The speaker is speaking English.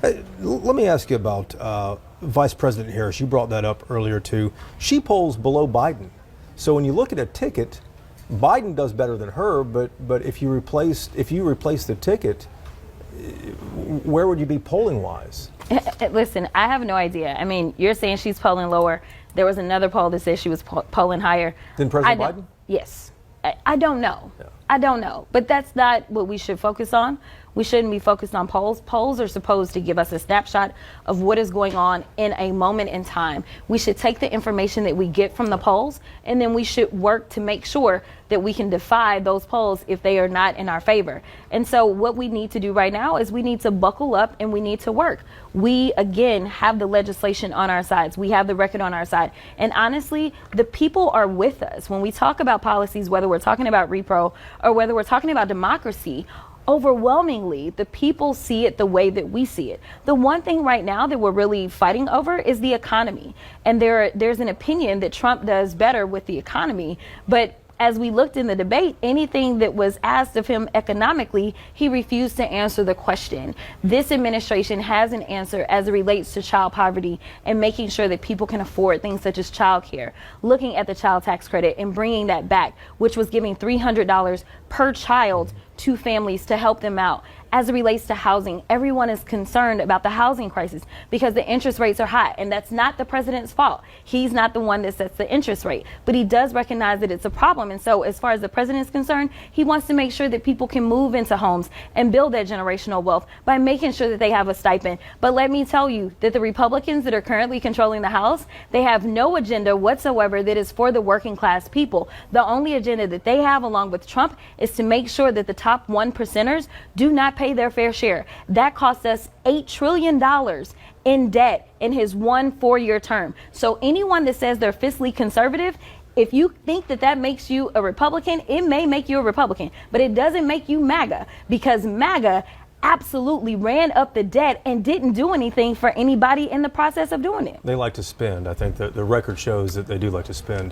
Let me ask you about Vice President Harris. You brought that up earlier too. She polls below Biden. So when you look at a ticket, Biden does better than her. But if you replace the ticket, where would you be polling wise? Listen, I have no idea. I mean, you're saying she's polling lower. There was another poll that said she was polling higher. Than President Biden? Yes. I don't know. Yeah. I don't know. But that's not what we should focus on. We shouldn't be focused on polls. Polls are supposed to give us a snapshot of what is going on in a moment in time. We should take the information that we get from the polls, and then we should work to make sure that we can defy those polls if they are not in our favor. And so what we need to do right now is we need to buckle up and we need to work. We, again, have the legislation on our sides. We have the record on our side. And honestly, the people are with us. When we talk about policies, whether we're talking about repro or whether we're talking about democracy, overwhelmingly, the people see it the way that we see it. The one thing right now that we're really fighting over is the economy. And there's an opinion that Trump does better with the economy, but as we looked in the debate, anything that was asked of him economically, he refused to answer the question. This administration has an answer as it relates to child poverty and making sure that people can afford things such as child care, looking at the child tax credit and bringing that back, which was giving $300 per child to families to help them out. As it relates to housing, everyone is concerned about the housing crisis because the interest rates are high, and that's not the president's fault. He's not the one that sets the interest rate, but he does recognize that it's a problem. And so as far as the president is concerned, he wants to make sure that people can move into homes and build that generational wealth by making sure that they have a stipend. But let me tell you that the Republicans that are currently controlling the House, they have no agenda whatsoever that is for the working class people. The only agenda that they have, along with Trump, is to make sure that the top 1%ers do not pay their fair share. That cost us $8 trillion in debt in his 1 4-year term. So anyone that says they're fiscally conservative, if you think that that makes you a Republican, it may make you a Republican, but it doesn't make you MAGA, because MAGA absolutely ran up the debt and didn't do anything for anybody in the process of doing it. They like to spend. I think that the record shows that they do like to spend.